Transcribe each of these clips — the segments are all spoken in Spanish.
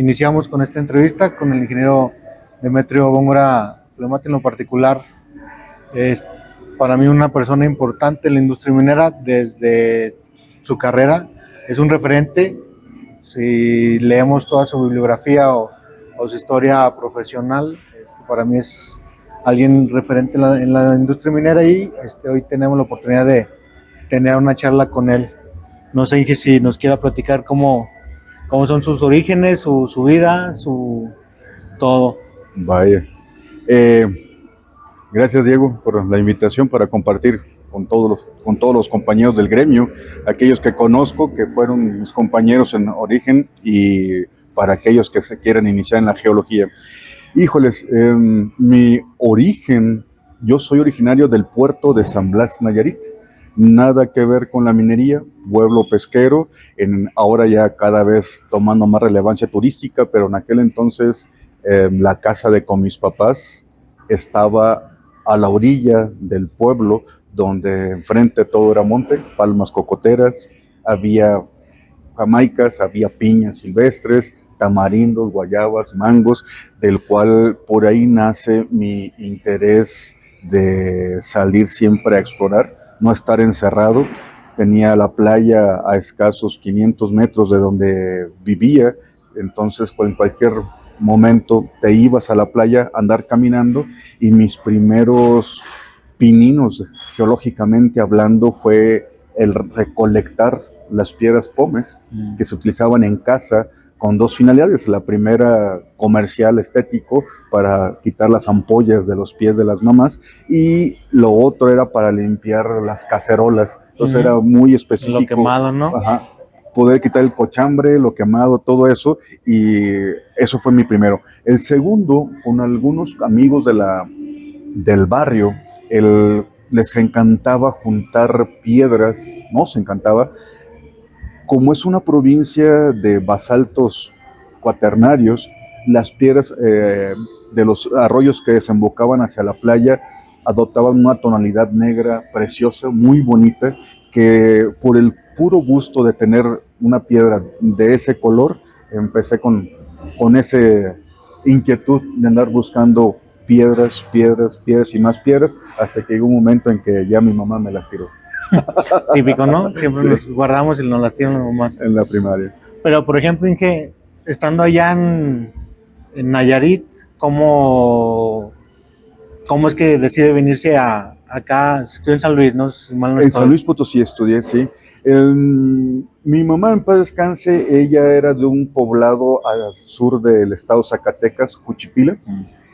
Iniciamos con esta entrevista con el ingeniero Demetrio Góngora Flemate. En lo particular, es para mí una persona importante en la industria minera desde su carrera. Es un referente. Si leemos toda su bibliografía o su historia profesional, para mí es alguien referente en la industria minera y hoy tenemos la oportunidad de tener una charla con él. No sé, Inge, si nos quiera platicar cómo son sus orígenes, su vida, su todo. Vaya. Gracias, Diego, por la invitación para compartir con todos los compañeros del gremio, aquellos que conozco, que fueron mis compañeros en origen, y para aquellos que se quieran iniciar en la geología. Híjoles, mi origen, yo soy originario del puerto de San Blas, Nayarit. Nada que ver con la minería, pueblo pesquero, ahora ya cada vez tomando más relevancia turística, pero en aquel entonces la casa de con mis papás estaba a la orilla del pueblo, donde enfrente todo era monte, palmas cocoteras, había jamaicas, había piñas silvestres, tamarindos, guayabas, mangos, del cual por ahí nace mi interés de salir siempre a explorar, no estar encerrado. Tenía la playa a escasos 500 metros de donde vivía, entonces en cualquier momento te ibas a la playa a andar caminando, y mis primeros pininos, geológicamente hablando, fue el recolectar las piedras pómez que se utilizaban en casa con dos finalidades. La primera, comercial, estético, para quitar las ampollas de los pies de las mamás, y lo otro era para limpiar las cacerolas. Entonces era muy específico. Lo quemado, ¿no? Ajá, poder quitar el cochambre, lo quemado, todo eso, y eso fue mi primero. El segundo, con algunos amigos del barrio, les encantaba juntar piedras, nos encantaba. Como es una provincia de basaltos cuaternarios, las piedras de los arroyos que desembocaban hacia la playa adoptaban una tonalidad negra preciosa, muy bonita, que por el puro gusto de tener una piedra de ese color, empecé con esa inquietud de andar buscando piedras, piedras, piedras y más piedras, hasta que llegó un momento en que ya mi mamá me las tiró. Típico, ¿no? Siempre nos guardamos y nos las tiran las mamás. En la primaria. Pero, por ejemplo, Inge, estando allá en Nayarit, ¿cómo es que decide venirse acá? Estoy en San Luis, ¿no? Si mal no En estoy. San Luis Potosí estudié, sí. Mi mamá, en paz descanse, ella era de un poblado al sur del estado Zacatecas, Juchipila.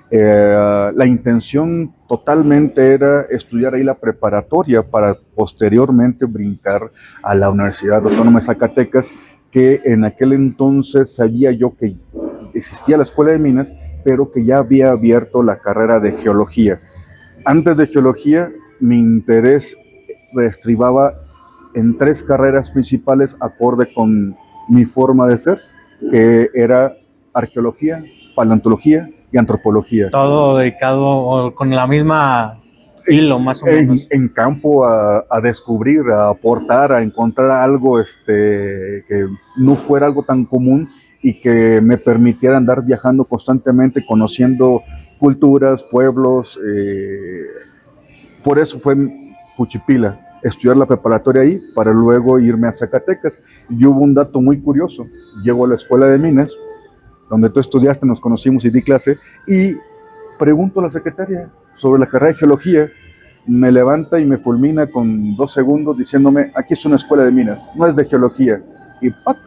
La intención totalmente era estudiar ahí la preparatoria para posteriormente brincar a la Universidad Autónoma de Zacatecas, que en aquel entonces sabía yo que existía la Escuela de Minas, pero que ya había abierto la carrera de geología. Antes de geología, mi interés estribaba en tres carreras principales acorde con mi forma de ser, que era arqueología, paleontología y antropología. Todo dedicado con la misma hilo, más o menos. En campo a descubrir, a aportar, a encontrar algo que no fuera algo tan común y que me permitiera andar viajando constantemente, conociendo culturas, pueblos. Por eso fue Juchipila, estudiar la preparatoria ahí para luego irme a Zacatecas. Y hubo un dato muy curioso. Llego a la Escuela de Minas, donde tú estudiaste, nos conocimos y di clase, y pregunto a la secretaria sobre la carrera de geología. Me levanta y me fulmina con 2 segundos diciéndome: aquí es una escuela de minas, no es de geología. Y ¡pac!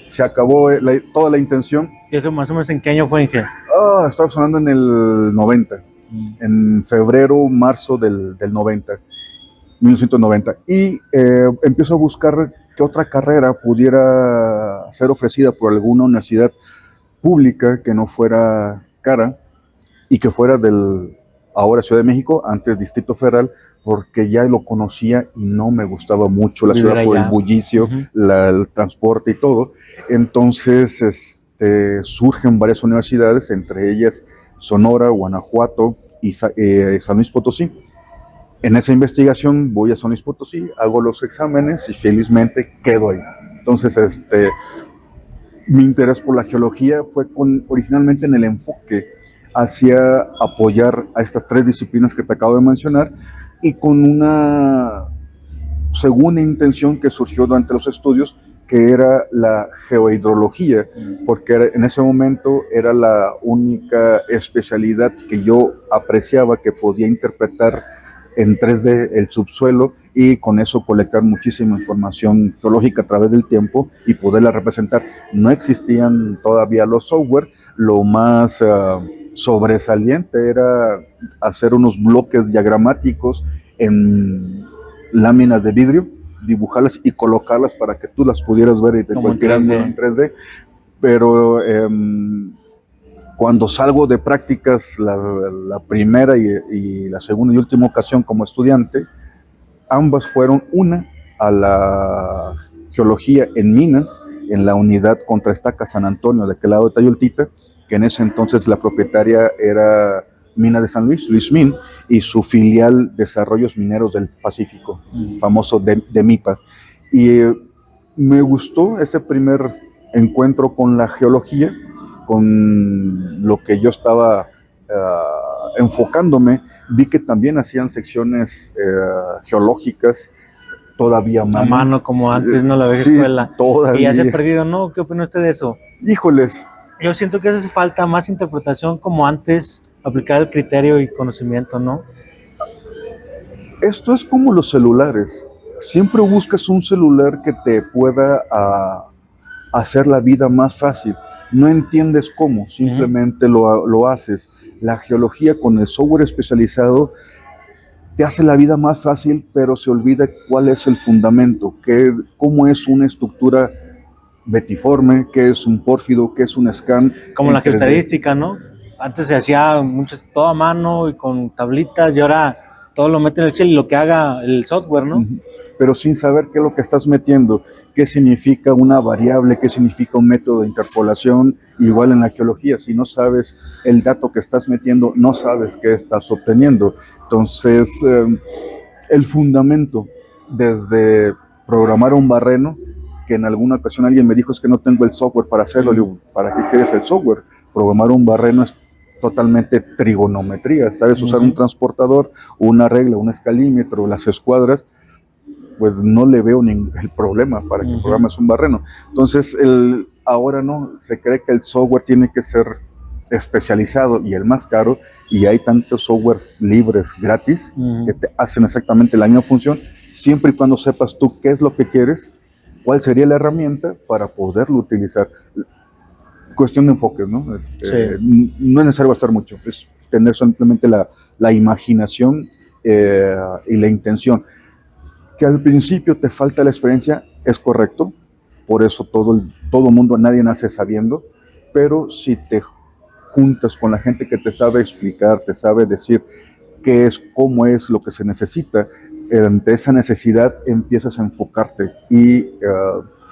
Se acabó toda la intención. ¿Y eso más o menos en qué año fue, Inge? Estaba sonando en el 90, en febrero, marzo del 90, 1990. Y empiezo a buscar qué otra carrera pudiera ser ofrecida por alguna universidad pública que no fuera cara y que fuera del ahora Ciudad de México, antes Distrito Federal, porque ya lo conocía y no me gustaba mucho la ciudad por el bullicio, el transporte y todo. Entonces surgen varias universidades, entre ellas Sonora, Guanajuato y San Luis Potosí. En esa investigación voy a San Luis Potosí, hago los exámenes y felizmente quedo ahí. Entonces, Mi interés por la geología fue originalmente en el enfoque hacia apoyar a estas tres disciplinas que te acabo de mencionar y con una segunda intención que surgió durante los estudios, que era la geohidrología, porque en ese momento era la única especialidad que yo apreciaba que podía interpretar en 3D el subsuelo y con eso colectar muchísima información geológica a través del tiempo y poderla representar. No existían todavía los software, lo más sobresaliente era hacer unos bloques diagramáticos en láminas de vidrio, dibujarlas y colocarlas para que tú las pudieras ver y te cualquier en 3D. Pero cuando salgo de prácticas, la primera y la segunda y última ocasión como estudiante, ambas fueron una a la geología en minas, en la unidad Contraestaca San Antonio, de aquel lado de Tayoltita, que en ese entonces la propietaria era Mina de San Luis, Luis Min, y su filial Desarrollos Mineros del Pacífico, famoso de MIPA. Y me gustó ese primer encuentro con la geología, con lo que yo estaba enfocándome. Vi que también hacían secciones geológicas todavía a mano, como antes, no la vieja escuela. Todavía. Y ya se ha perdido, ¿no? ¿Qué opina usted de eso? Híjoles. Yo siento que hace falta más interpretación como antes, aplicar el criterio y conocimiento, ¿no? Esto es como los celulares. Siempre buscas un celular que te pueda hacer la vida más fácil. No entiendes cómo, simplemente lo haces. La geología con el software especializado te hace la vida más fácil, pero se olvida cuál es el fundamento, cómo es una estructura betiforme, qué es un pórfido, qué es un scan. Como la geoestadística, ¿no? Antes se hacía todo a mano y con tablitas y ahora todo lo mete en el Excel y lo que haga el software, ¿no? Pero sin saber qué es lo que estás metiendo, qué significa una variable, qué significa un método de interpolación. Igual en la geología, si no sabes el dato que estás metiendo, no sabes qué estás obteniendo. Entonces, el fundamento, desde programar un barreno, que en alguna ocasión alguien me dijo es que no tengo el software para hacerlo. Le digo, ¿para qué quieres el software? Programar un barreno es totalmente trigonometría. Sabes usar un transportador, una regla, un escalímetro, las escuadras, pues no le veo el problema para que programes un barreno. Entonces, ahora no, se cree que el software tiene que ser especializado y el más caro, y hay tantos software libres, gratis, que te hacen exactamente la misma función, siempre y cuando sepas tú qué es lo que quieres, cuál sería la herramienta para poderlo utilizar. Cuestión de enfoque, ¿no? No es necesario gastar mucho, es tener simplemente la imaginación y la intención. Que al principio te falta la experiencia, es correcto, por eso todo mundo, nadie nace sabiendo, pero si te juntas con la gente que te sabe explicar, te sabe decir qué es, cómo es lo que se necesita, ante esa necesidad empiezas a enfocarte y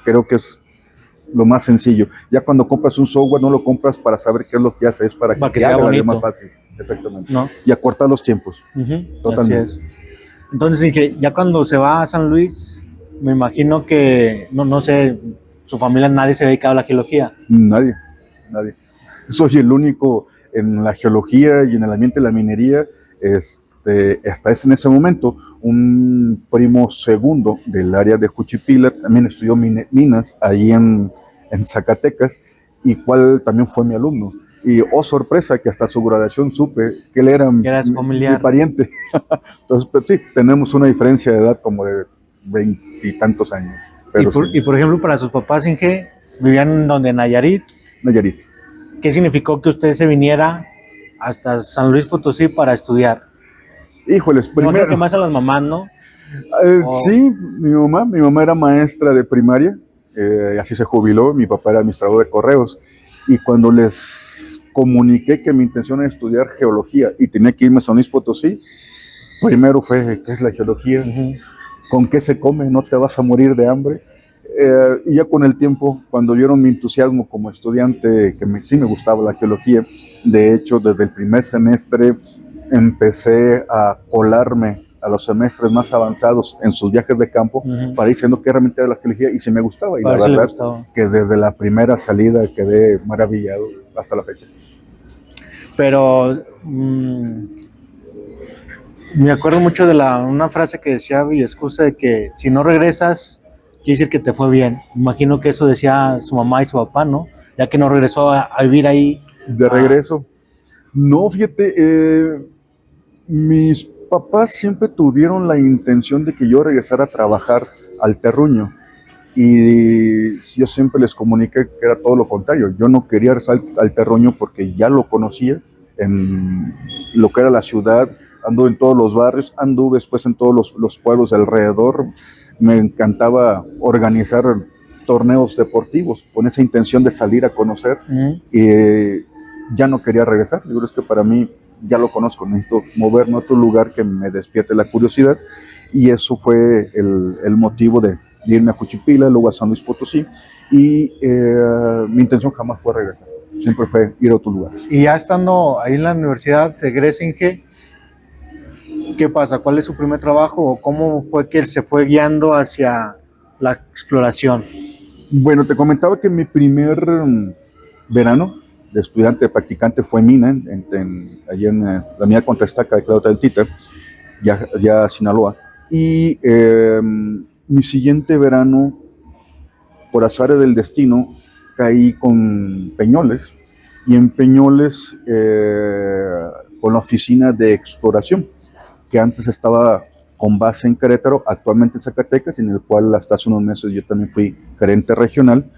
creo que es lo más sencillo. Ya cuando compras un software no lo compras para saber qué es lo que hace, es para que sea haga la vida más fácil. Exactamente. ¿No? Y acortar los tiempos. Totalmente. Así es. Entonces, ya cuando se va a San Luis, me imagino que, no sé, su familia, nadie se dedicaba a la geología. Nadie. Soy el único en la geología y en el ambiente de la minería. Hasta en ese momento, un primo segundo del área de Juchipila también estudió minas ahí en Zacatecas, y cual también fue mi alumno. Y sorpresa, que hasta su graduación supe que él era mi pariente. Entonces, pues, sí, tenemos una diferencia de edad como de 20 y tantos años. Pero y por ejemplo, para sus papás, Inge, vivían donde, Nayarit. ¿Qué significó que usted se viniera hasta San Luis Potosí para estudiar? Híjoles, primero que más a las mamás, ¿no? Sí, mi mamá era maestra de primaria, así se jubiló. Mi papá era administrador de correos, y cuando les comuniqué que mi intención era estudiar geología y tenía que irme a San Luis Potosí, primero fue, ¿qué es la geología? ¿Con qué se come? ¿No te vas a morir de hambre? Y ya con el tiempo, cuando vieron mi entusiasmo como estudiante, que sí me gustaba la geología, de hecho desde el primer semestre empecé a colarme a los semestres más avanzados en sus viajes de campo para ir diciendo qué realmente era la geología y si me gustaba. Y la verdad que desde la primera salida quedé maravillado hasta la fecha. Pero me acuerdo mucho de una frase que decía Villescusa de que si no regresas, quiere decir que te fue bien. Imagino que eso decía su mamá y su papá, ¿no? Ya que no regresó a vivir ahí. De regreso. No, fíjate, mis papás siempre tuvieron la intención de que yo regresara a trabajar al terruño y yo siempre les comuniqué que era todo lo contrario. Yo no quería regresar al terruño porque ya lo conocía en lo que era la ciudad, anduve en todos los barrios, anduve después en todos los pueblos de alrededor. Me encantaba organizar torneos deportivos con esa intención de salir a conocer y ya no quería regresar. Yo creo que para mí ya lo conozco, necesito moverme a otro lugar que me despierte la curiosidad y eso fue el motivo de irme a Juchipila, luego a San Luis Potosí y mi intención jamás fue regresar, siempre fue ir a otro lugar. Y ya estando ahí en la Universidad de Gressinge, ¿qué pasa? ¿Cuál es su primer trabajo o cómo fue que él se fue guiando hacia la exploración? Bueno, te comentaba que mi primer verano de estudiante, de practicante, fue mina, allí en la mina Contestaca de Claudia Tantita, ya Sinaloa. Y mi siguiente verano, por azares del destino, caí con Peñoles, y en Peñoles con la oficina de exploración, que antes estaba con base en Querétaro, actualmente en Zacatecas, en el cual hasta hace unos meses yo también fui gerente regional.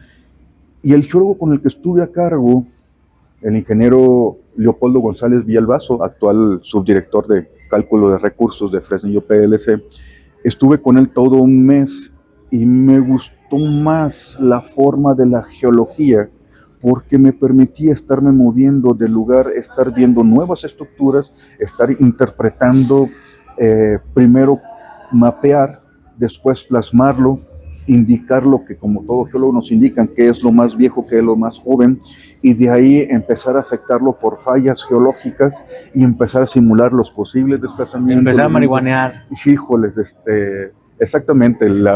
Y el geólogo con el que estuve a cargo, el ingeniero Leopoldo González Villalbazo, actual subdirector de cálculo de recursos de Fresnillo PLC, estuve con él todo un mes y me gustó más la forma de la geología porque me permitía estarme moviendo del lugar, estar viendo nuevas estructuras, estar interpretando, primero mapear, después plasmarlo, indicar lo que como todo geólogo nos indican, qué es lo más viejo, qué es lo más joven, y de ahí empezar a afectarlo por fallas geológicas y empezar a simular los posibles desplazamientos. Empezar a marihuanear. Híjoles, exactamente, el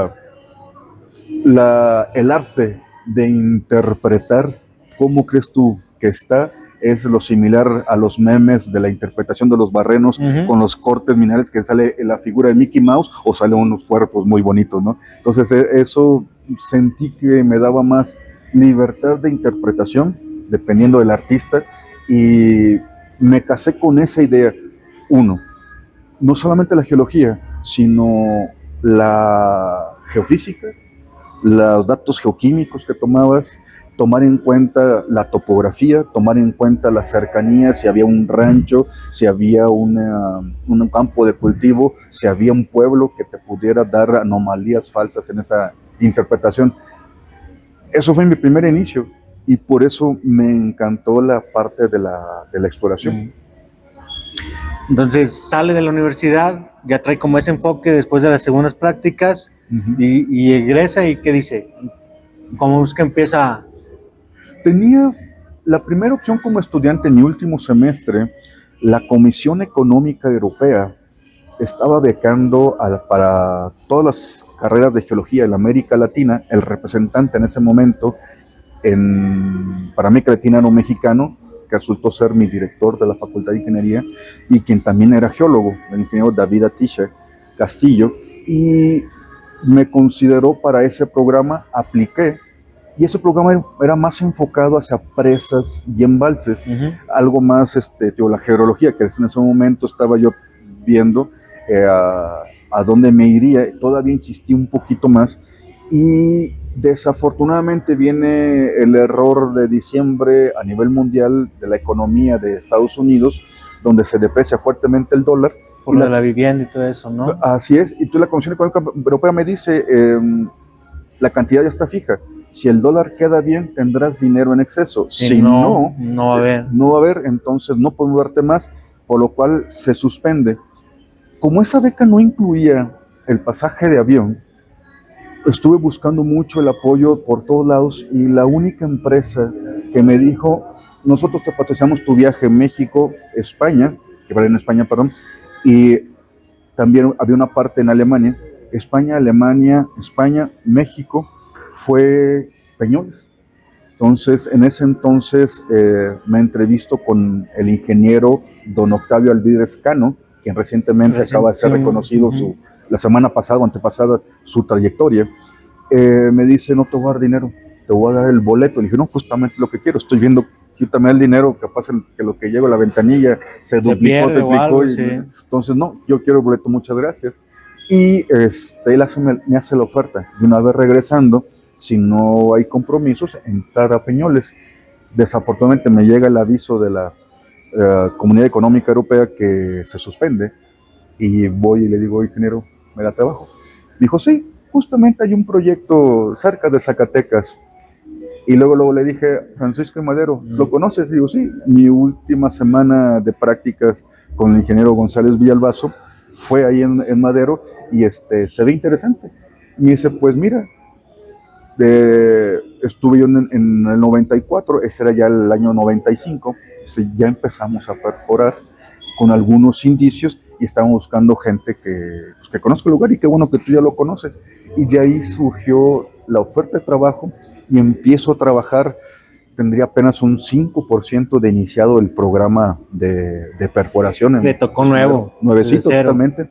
arte de interpretar cómo crees tú que está es lo similar a los memes de la interpretación de los barrenos con los cortes minerales que sale la figura de Mickey Mouse o salen unos cuerpos muy bonitos, ¿no? Entonces eso sentí que me daba más libertad de interpretación dependiendo del artista y me casé con esa idea. Uno, no solamente la geología, sino la geofísica, los datos geoquímicos que tomabas, tomar en cuenta la topografía, tomar en cuenta la cercanía, si había un rancho, si había un campo de cultivo, si había un pueblo que te pudiera dar anomalías falsas en esa interpretación. Eso fue mi primer inicio y por eso me encantó la parte de la exploración. Entonces sale de la universidad, ya trae como ese enfoque después de las segundas prácticas y egresa y ¿qué dice? ¿Cómo es que empieza? Tenía la primera opción como estudiante en mi último semestre. La Comisión Económica Europea estaba becando para todas las carreras de geología en América Latina. El representante en ese momento para América Latina era un mexicano que resultó ser mi director de la Facultad de Ingeniería y quien también era geólogo, el ingeniero David Atiche Castillo, y me consideró para ese programa, apliqué. Y ese programa era más enfocado hacia presas y embalses, algo más, la geología, que en ese momento estaba yo viendo a dónde me iría, todavía insistí un poquito más, y desafortunadamente viene el error de diciembre a nivel mundial de la economía de Estados Unidos, donde se deprecia fuertemente el dólar. Por lo de la vivienda y todo eso, ¿no? Así es, y la Comisión Económica Europea me dice, la cantidad ya está fija. Si el dólar queda bien, tendrás dinero en exceso. Si no va a haber. No va a haber, entonces no podemos darte más, por lo cual se suspende. Como esa beca no incluía el pasaje de avión, estuve buscando mucho el apoyo por todos lados y la única empresa que me dijo, nosotros te patrocinamos tu viaje México-España, que vale en España, perdón, y también había una parte en Alemania, España, México, fue Peñoles. Entonces, en ese entonces me entrevisto con el ingeniero don Octavio Alvídez Cano, quien recientemente acaba de ser reconocido la semana pasada o antepasada su trayectoria. Me dice, no te voy a dar dinero, te voy a dar el boleto. Le dije, no, justamente lo que quiero, estoy viendo, quítame el dinero, capaz que lo que llego a la ventanilla se duplicó, triplicó. Algo, sí. Entonces, no, yo quiero el boleto, muchas gracias. Y él me hace la oferta, de una vez regresando, si no hay compromisos, entrar a Peñoles. Desafortunadamente me llega el aviso de la Comunidad Económica Europea que se suspende, y voy y le digo, ingeniero, ¿me da trabajo? Me dijo, sí, justamente hay un proyecto cerca de Zacatecas. Y luego le dije, Francisco Madero, ¿lo conoces? Digo, sí, mi última semana de prácticas con el ingeniero González Villalbazo fue ahí en Madero, y se ve interesante. Y me dice, pues mira, estuve yo en el 94, ese era ya el año 95, ya empezamos a perforar con algunos indicios y estábamos buscando gente que conozca el lugar, y qué bueno que tú ya lo conoces. Y de ahí surgió la oferta de trabajo y empiezo a trabajar. Tendría apenas un 5% de iniciado el programa de perforación. Le tocó nuevecito totalmente.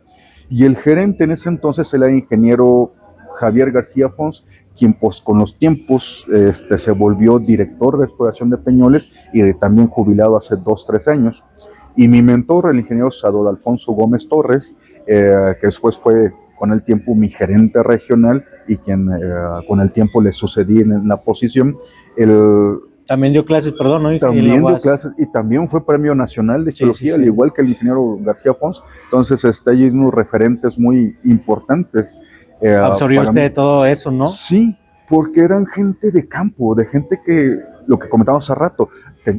Y el gerente en ese entonces era el ingeniero Javier García Fons, quien pues con los tiempos se volvió director de exploración de Peñoles y también jubilado hace 2-3 años. Y mi mentor, el ingeniero Sadol Alfonso Gómez Torres, que después fue con el tiempo mi gerente regional y quien con el tiempo le sucedí en la posición. También dio clases, perdón, ¿no? También dio clases y también fue premio nacional de geología, al igual que el ingeniero García Fons. Entonces, hay unos referentes muy importantes. Absorbió usted todo eso, ¿no? Sí, porque eran gente de campo, de gente que, lo que comentábamos hace rato,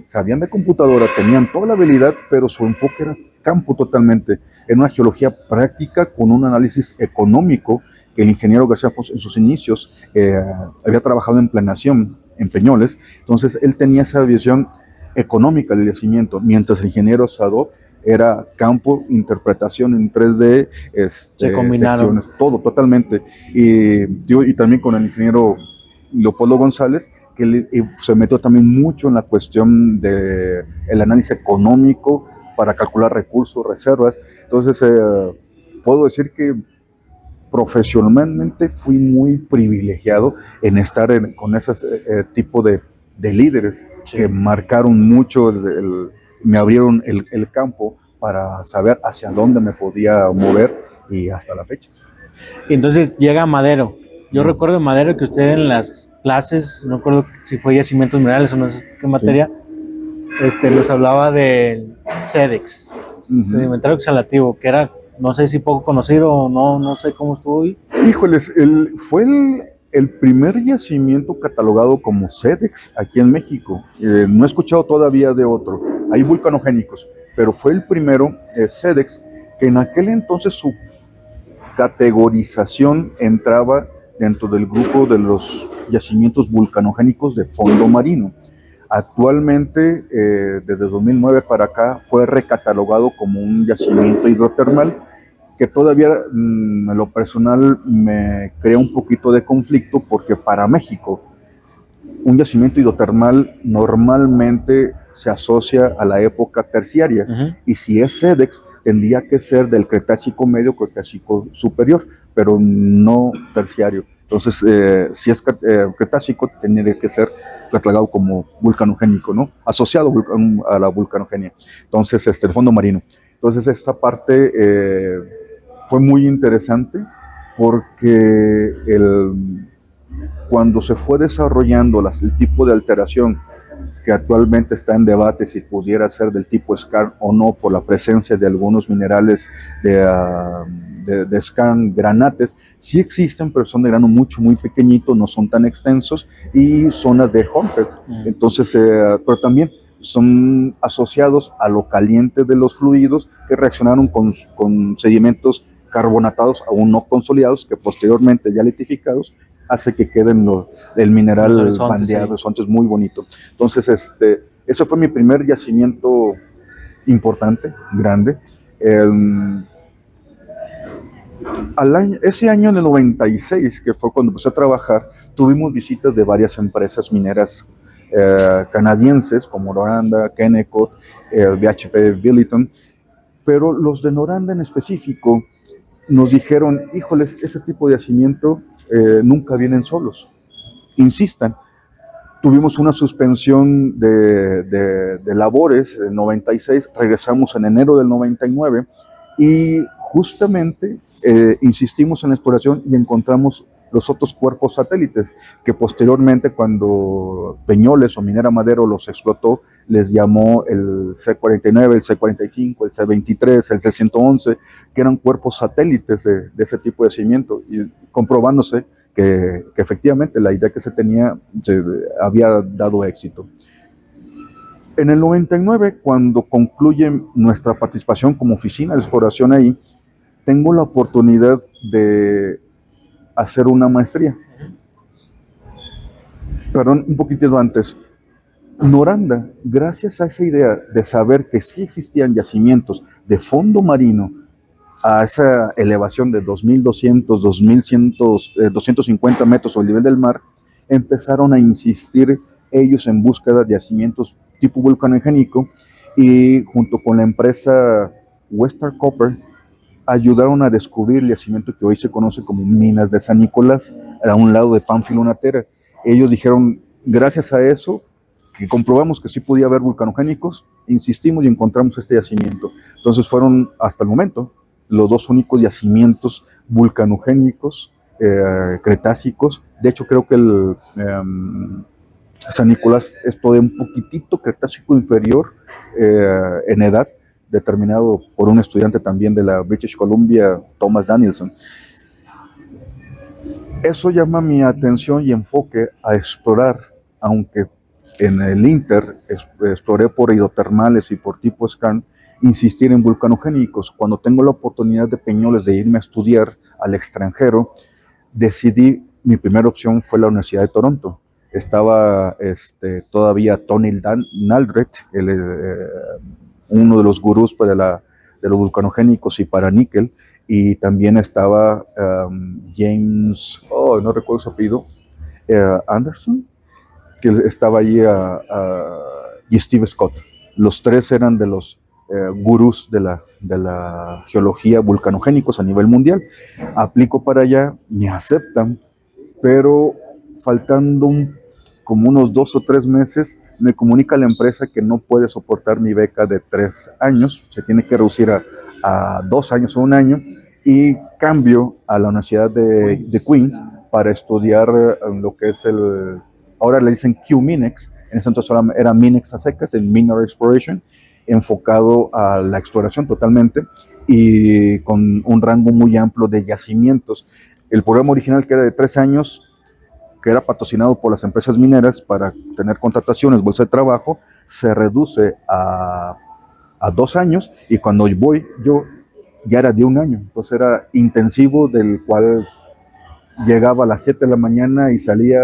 sabían de computadora, tenían toda la habilidad, pero su enfoque era campo totalmente. Era una geología práctica con un análisis económico. El ingeniero García Fons en sus inicios había trabajado en planeación en Peñoles, entonces él tenía esa visión económica del yacimiento, mientras el ingeniero Sadot era campo, interpretación en 3D, se combinaron. secciones, todo totalmente. Y también con el ingeniero Leopoldo González, que se metió también mucho en la cuestión del análisis económico para calcular recursos, reservas. Entonces, puedo decir que profesionalmente fui muy privilegiado en estar con ese tipo de líderes que marcaron mucho, me abrieron el campo para saber hacia dónde me podía mover, y hasta la fecha. Y entonces llega Madero. Yo recuerdo Madero que usted en las clases, no recuerdo si fue yacimientos minerales o no sé qué materia, nos hablaba del SEDEX, sedimentario exhalativo, que era, no sé si poco conocido o no sé cómo estuvo ahí. Híjoles, fue el primer yacimiento catalogado como SEDEX aquí en México. No he escuchado todavía de otro. Hay vulcanogénicos, pero fue el primero, SEDEX, que en aquel entonces su categorización entraba dentro del grupo de los yacimientos vulcanogénicos de fondo marino. Actualmente, desde 2009 para acá, fue recatalogado como un yacimiento hidrotermal, que todavía en lo personal me crea un poquito de conflicto, porque para México un yacimiento hidrotermal normalmente se asocia a la época terciaria, y si es SEDEX tendría que ser del Cretácico medio, Cretácico superior, pero no terciario. Entonces, si es Cretácico, tendría que ser catalogado como vulcanogénico, ¿no? Asociado a la vulcanogenia. Entonces, el fondo marino. Entonces, esta parte fue muy interesante, porque cuando se fue desarrollando el tipo de alteración que actualmente está en debate, si pudiera ser del tipo skarn o no, por la presencia de algunos minerales de skarn, granates, sí existen, pero son de grano muy pequeñito, no son tan extensos, y zonas de Hornfels. Entonces, pero también son asociados a lo caliente de los fluidos, que reaccionaron con sedimentos carbonatados aún no consolidados, que posteriormente ya litificados hace que queden el mineral bandeado, horizontes muy bonito. Entonces, ese fue mi primer yacimiento importante, grande. Ese año, en el 96, que fue cuando empecé a trabajar, tuvimos visitas de varias empresas mineras canadienses, como Noranda, Kennecott, BHP Billiton, pero los de Noranda en específico nos dijeron, híjoles, ese tipo de yacimiento nunca vienen solos, insistan. Tuvimos una suspensión de labores en 96, regresamos en enero del 99 y justamente insistimos en la exploración y encontramos los otros cuerpos satélites que posteriormente, cuando Peñoles o Minera Madero los explotó, les llamó el C-49, el C-45, el C-23, el C-111, que eran cuerpos satélites de ese tipo de yacimiento, y comprobándose que efectivamente la idea que se tenía había dado éxito. En el 99, cuando concluye nuestra participación como oficina de exploración ahí, tengo la oportunidad de hacer una maestría. Perdón, un poquitito antes. Noranda, gracias a esa idea de saber que sí existían yacimientos de fondo marino a esa elevación de 2.200, 250 metros sobre el nivel del mar, empezaron a insistir ellos en búsqueda de yacimientos tipo vulcanogénico, y junto con la empresa Western Copper ayudaron a descubrir el yacimiento que hoy se conoce como Minas de San Nicolás, a un lado de Pánfilo Natera. Ellos dijeron, gracias a eso, que comprobamos que sí podía haber vulcanogénicos, insistimos y encontramos este yacimiento. Entonces fueron, hasta el momento, los dos únicos yacimientos vulcanogénicos cretácicos. De hecho, creo que el San Nicolás es todavía un poquitito cretácico inferior en edad, determinado por un estudiante también de la British Columbia, Thomas Danielson. Eso llama mi atención y enfoque a explorar, aunque en el Inter exploré por hidrotermales y por tipo scan, insistir en vulcanogénicos. Cuando tengo la oportunidad de Peñoles de irme a estudiar al extranjero, decidí, mi primera opción fue la Universidad de Toronto. Estaba todavía Tony Naldrett, uno de los gurús de los vulcanogénicos y para níquel, y también estaba James, no recuerdo su apellido, Anderson, que estaba allí, y Steve Scott. Los tres eran de los gurús de la geología vulcanogénicos a nivel mundial. Aplico para allá, me aceptan, pero faltando como unos 2 o 3 meses, me comunica la empresa que no puede soportar mi beca de 3 años, se tiene que reducir a 2 años o 1 año, y cambio a la Universidad de Queens para estudiar lo que es ahora le dicen QMinex, en ese entonces era Minex a secas, el Mineral Exploration, enfocado a la exploración totalmente y con un rango muy amplio de yacimientos. El programa original, que era de 3 años, que era patrocinado por las empresas mineras para tener contrataciones, bolsa de trabajo, se reduce a 2 años, y cuando voy yo ya era de 1 año. Entonces era intensivo, del cual llegaba a las 7 de la mañana y salía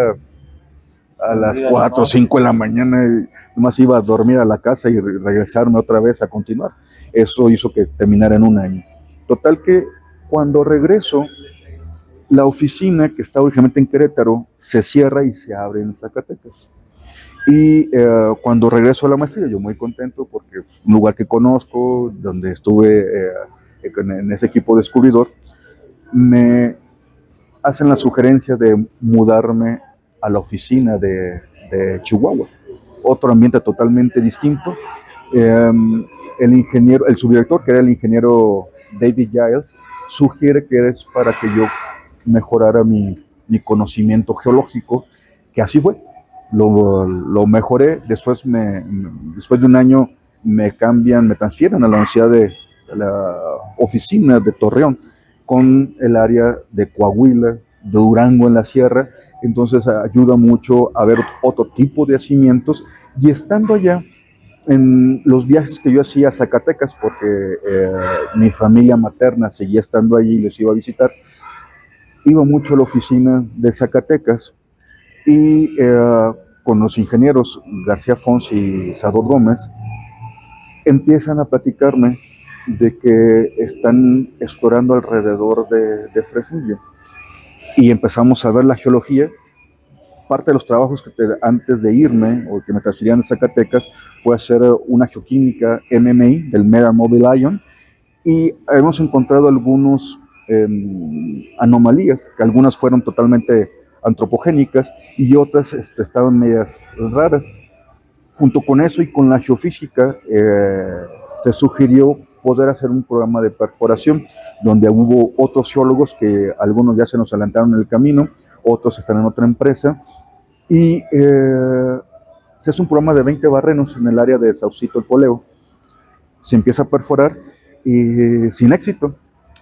a las 4 o 5 de la mañana, y nomás iba a dormir a la casa y regresarme otra vez a continuar. Eso hizo que terminara en 1 año. Total que cuando regreso, la oficina que está originalmente en Querétaro se cierra y se abre en Zacatecas. Y cuando regreso a la maestría, yo muy contento porque es un lugar que conozco, donde estuve en ese equipo descubridor, me hacen la sugerencia de mudarme a la oficina de Chihuahua, otro ambiente totalmente distinto. El subdirector, que era el ingeniero David Giles, sugiere que es para que yo mejorara mi conocimiento geológico, que así fue. Lo mejoré. Después de 1 año me transfieren a la Universidad de la oficina de Torreón, con el área de Coahuila, de Durango en la sierra. Entonces ayuda mucho a ver otro tipo de yacimientos. Y estando allá, en los viajes que yo hacía a Zacatecas, porque mi familia materna seguía estando allí y les iba a visitar, iba mucho a la oficina de Zacatecas, y con los ingenieros García Fons y Sador Gómez empiezan a platicarme de que están explorando alrededor de Fresnillo. Y empezamos a ver la geología. Parte de los trabajos antes de irme, o que me transferían de Zacatecas, fue hacer una geoquímica MMI, del Mera Mobile Ion, y hemos encontrado algunos anomalías, que algunas fueron totalmente antropogénicas y otras estaban medias raras. Junto con eso y con la geofísica, se sugirió poder hacer un programa de perforación, donde hubo otros geólogos que algunos ya se nos adelantaron en el camino, otros están en otra empresa, y se hace un programa de 20 barrenos en el área de Saucito el Poleo. Se empieza a perforar y sin éxito.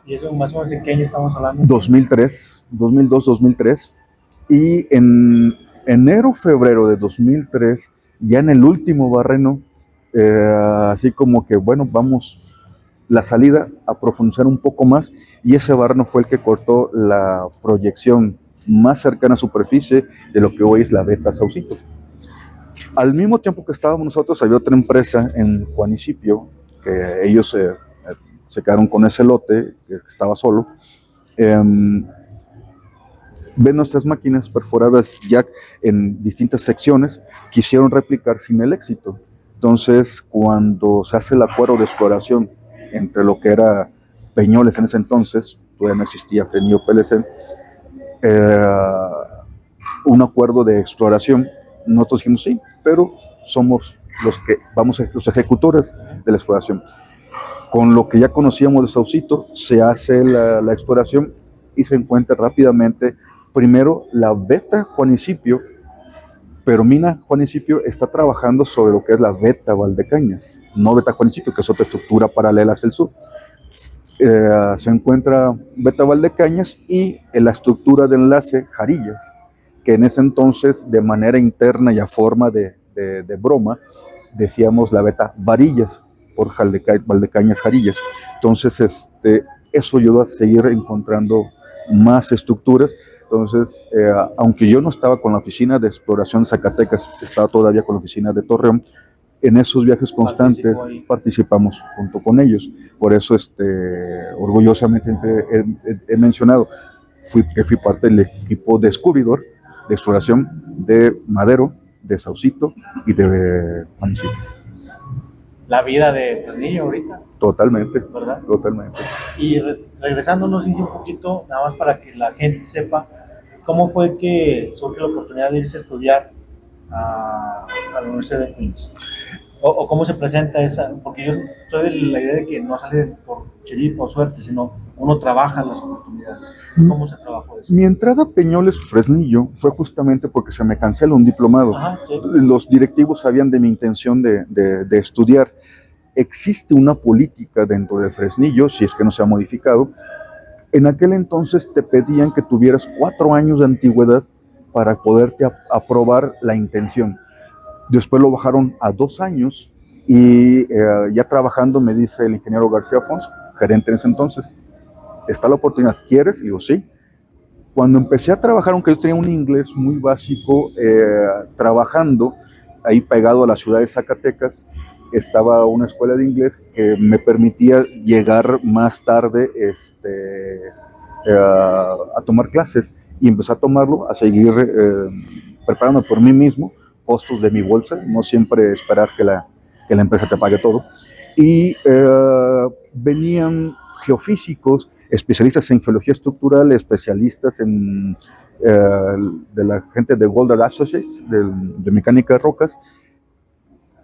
¿Y eso más o menos en qué año estamos hablando? 2003, 2002, 2003. Y en enero, febrero de 2003, ya en el último barreno, así como que, bueno, vamos la salida a profundizar un poco más, y ese barreno fue el que cortó la proyección más cercana a superficie de lo que hoy es la beta Saucito. Al mismo tiempo que estábamos nosotros, había otra empresa en Juanicipio, que ellos se quedaron con ese lote, que estaba solo. Ven nuestras máquinas perforadas ya en distintas secciones, quisieron replicar sin el éxito. Entonces, cuando se hace el acuerdo de exploración entre lo que era Peñoles en ese entonces, todavía no existía Fresnillo PLC, un acuerdo de exploración, nosotros dijimos sí, pero somos los ejecutores de la exploración. Con lo que ya conocíamos de Saucito, se hace la exploración y se encuentra rápidamente, primero, la beta Juanicipio, pero Mina Juanicipio está trabajando sobre lo que es la beta Valdecañas, no beta Juanicipio, que es otra estructura paralela hacia el sur. Se encuentra beta Valdecañas y en la estructura de enlace Jarillas, que en ese entonces, de manera interna y a forma de broma, decíamos la beta Varillas, por Valdecañas Jarillas. Entonces, eso ayudó a seguir encontrando más estructuras. Entonces, aunque yo no estaba con la oficina de exploración Zacatecas, estaba todavía con la oficina de Torreón, en esos viajes constantes participamos junto con ellos. Por eso, orgullosamente he mencionado que fui parte del equipo descubridor de exploración de Madero, de Saucito y de Juanicipio. La vida de Fresnillo ahorita. Totalmente, ¿verdad? totalmente. Y regresándonos un poquito, nada más para que la gente sepa, ¿cómo fue que surgió la oportunidad de irse a estudiar a la Universidad de Queens? O cómo se presenta esa, porque yo soy de la idea de que no sale por chiripa o suerte, sino uno trabaja en las oportunidades. ¿Cómo se trabajó eso? Mi entrada a Peñoles Fresnillo fue justamente porque se me cancela un diplomado. Ajá, sí. Los directivos sabían de mi intención de estudiar. Existe una política dentro de Fresnillo, si es que no se ha modificado. En aquel entonces te pedían que tuvieras 4 años de antigüedad para poderte aprobar la intención. Después lo bajaron a 2 años y ya trabajando me dice el ingeniero García Fons, gerente en ese entonces, ¿está la oportunidad? ¿Quieres? Y digo, sí. Cuando empecé a trabajar, aunque yo tenía un inglés muy básico, trabajando ahí pegado a la ciudad de Zacatecas, estaba una escuela de inglés que me permitía llegar más tarde a tomar clases, y empecé a tomarlo, a seguir preparando por mí mismo, costos de mi bolsa, no siempre esperar que la empresa te pague todo. Y venían geofísicos, especialistas en geología estructural, especialistas en de la gente de Golder Associates, de mecánica de rocas,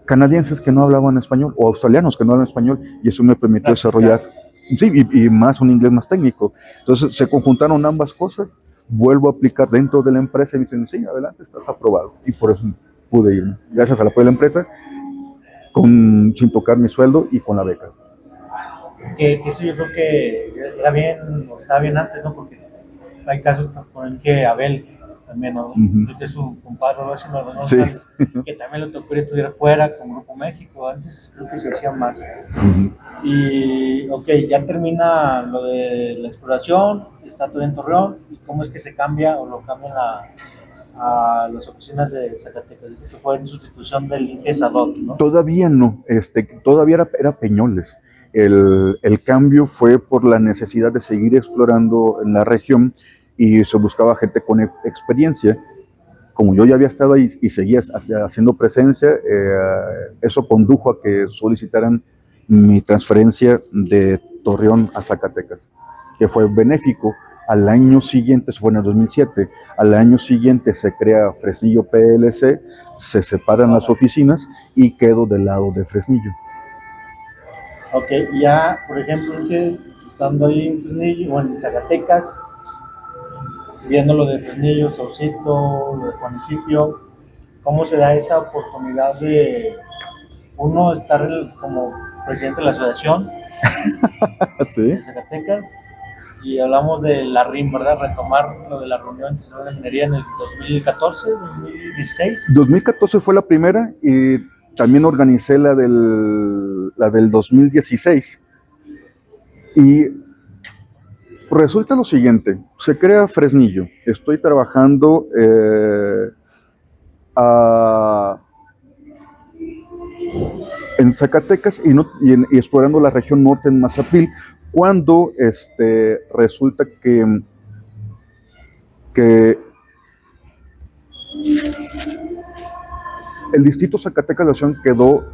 canadienses que no hablaban español o australianos que no hablaban español, y eso me permitió desarrollar, sí, y más un inglés más técnico. Entonces se conjuntaron ambas cosas, vuelvo a aplicar dentro de la empresa y me dicen, sí, adelante, estás aprobado, y por eso pude irme, gracias al apoyo de la empresa, sin tocar mi sueldo y con la beca. Que eso yo creo que era bien, o estaba bien antes, ¿no? Porque hay casos con el que Abel también, ¿no? Creo que su compadre ¿no? Sí. Que también le tocó ir a estudiar fuera con Grupo México, antes creo que se hacía más. Y, ok, ya termina lo de la exploración, está todo en Torreón, ¿y cómo es que se cambia o lo cambian a las oficinas de Zacatecas? Dice que fue en sustitución del Inge Sadot, ¿no? Todavía no, todavía era Peñoles. El cambio fue por la necesidad de seguir explorando en la región y se buscaba gente con experiencia. Como yo ya había estado ahí y seguía haciendo presencia, eso condujo a que solicitaran mi transferencia de Torreón a Zacatecas, que fue benéfico. Al año siguiente, eso fue en el 2007, al año siguiente se crea Fresnillo PLC, se separan las oficinas y quedo del lado de Fresnillo. Ok, ya, por ejemplo, que estando ahí en Fresnillo, o en Zacatecas, viendo lo de Fresnillo, Saucito, lo de Juanicipio, ¿cómo se da esa oportunidad de uno estar como presidente de la asociación ¿Sí? de Zacatecas? Y hablamos de la RIM, ¿verdad? Retomar lo de la reunión internacional de minería en el 2014, 2016. 2014 fue la primera y también organicé la del 2016. Y resulta lo siguiente, se crea Fresnillo, estoy trabajando en Zacatecas y explorando la región norte en Mazapil, cuando resulta que el distrito Zacatecas de Acción quedó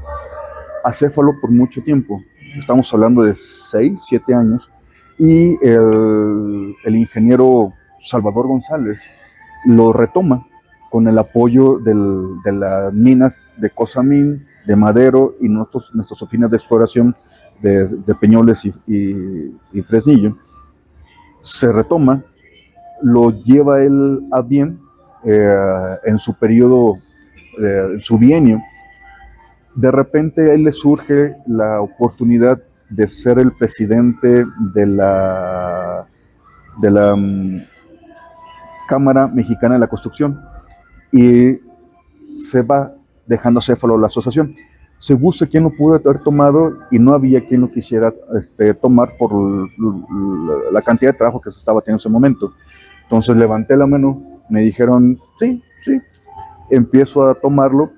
acéfalo por mucho tiempo. Estamos hablando de 6, 7 años. Y el ingeniero Salvador González lo retoma con el apoyo de las minas de Cosamín, de Madero y nuestras oficinas de exploración de Peñoles y Fresnillo. Se retoma, lo lleva él a bien en su periodo, en su bienio. De repente a él le surge la oportunidad de ser el presidente de la Cámara Mexicana de la Construcción y se va dejando acéfalo la asociación. Se busca quien lo pudo haber tomado y no había quien lo quisiera tomar por la cantidad de trabajo que se estaba teniendo en ese momento. Entonces levanté la mano, me dijeron, sí, empiezo a tomarlo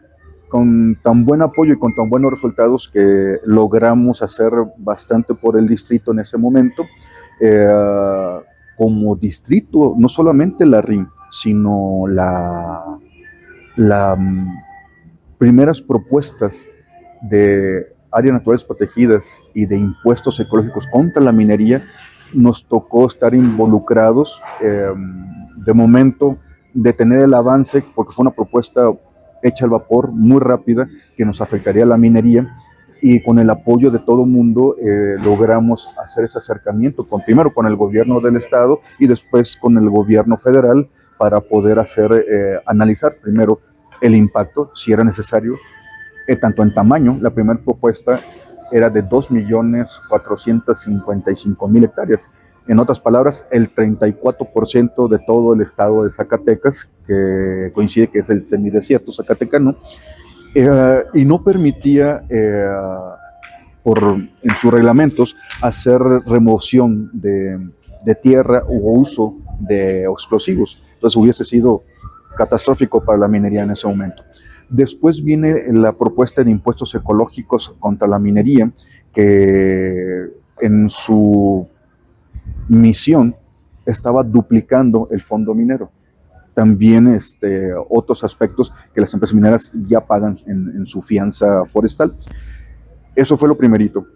con tan buen apoyo y con tan buenos resultados que logramos hacer bastante por el distrito en ese momento. Como distrito, no solamente la RIM, sino las primeras propuestas de áreas naturales protegidas y de impuestos ecológicos contra la minería, nos tocó estar involucrados. De momento, detener el avance, porque fue una propuesta hecha al vapor, muy rápida, que nos afectaría a la minería, y con el apoyo de todo el mundo logramos hacer ese acercamiento, primero con el gobierno del estado y después con el gobierno federal, para poder analizar primero el impacto, si era necesario, tanto en tamaño. La primera propuesta era de 2.455.000 hectáreas. En otras palabras, el 34% de todo el estado de Zacatecas, que coincide que es el semidesierto zacatecano, y no permitía, en sus reglamentos, hacer remoción de tierra u uso de explosivos. Entonces hubiese sido catastrófico para la minería en ese momento. Después viene la propuesta de impuestos ecológicos contra la minería, que en su misión estaba duplicando el fondo minero. También otros aspectos que las empresas mineras ya pagan en su fianza forestal. Eso fue lo primerito.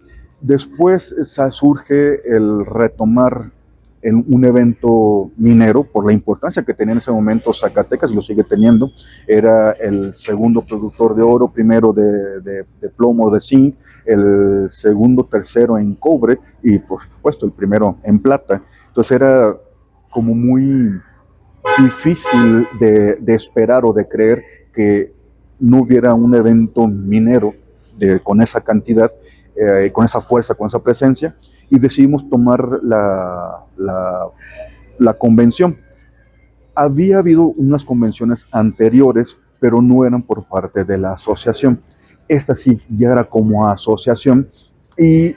Después surge el retomar un evento minero por la importancia que tenía en ese momento Zacatecas, y lo sigue teniendo. Era el segundo productor de oro, primero de plomo, de zinc, el segundo, tercero en cobre y por supuesto el primero en plata. Entonces era como muy difícil de esperar o de creer que no hubiera un evento minero con esa cantidad, con esa fuerza, con esa presencia, y decidimos tomar la convención. Había habido unas convenciones anteriores, pero no eran por parte de la asociación. Esta sí ya era como asociación, y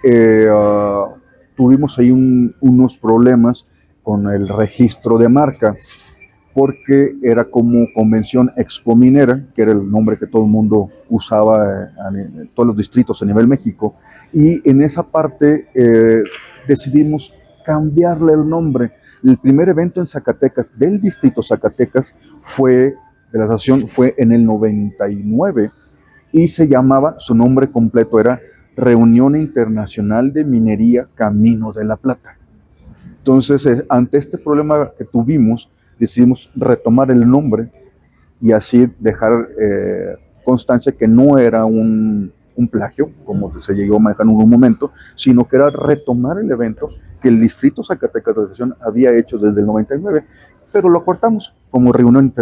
tuvimos ahí unos problemas con el registro de marca. porque era como Convención Expo Minera, que era el nombre que todo el mundo usaba en todos los distritos a nivel México, y en esa parte decidimos cambiarle el nombre. El primer evento en Zacatecas, del distrito Zacatecas, de la asociación, fue en el 99 y se llamaba, su nombre completo era Reunión Internacional de Minería Camino de la Plata. Entonces, ante este problema que tuvimos, decidimos retomar el nombre y así dejar constancia que no era un plagio, como se llegó a manejar en un momento, sino que era retomar el evento que el Distrito Zacatecas de Asociación había hecho desde el 99, pero lo cortamos como Reunión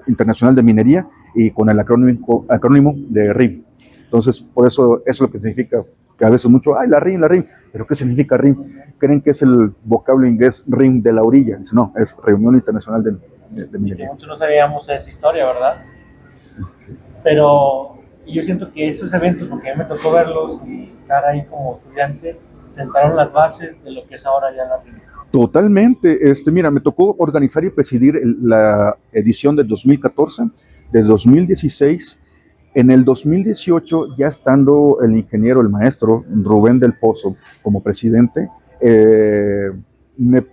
Internacional de Minería y con el acrónimo de RIM. Entonces, por eso es lo que significa, que a veces mucho, ay, la RIM, pero ¿qué significa RIM? Creen que es el vocablo inglés RIM de la orilla. Dice, no, es Reunión Internacional de Minería. Muchos no sabíamos esa historia, ¿verdad? Sí. Pero yo siento que esos eventos, porque a mí me tocó verlos y estar ahí como estudiante, sentaron las bases de lo que es ahora ya la RIM. Totalmente. Mira, me tocó organizar y presidir la edición del 2014, del 2016. En el 2018, ya estando el ingeniero, el maestro Rubén del Pozo como presidente, me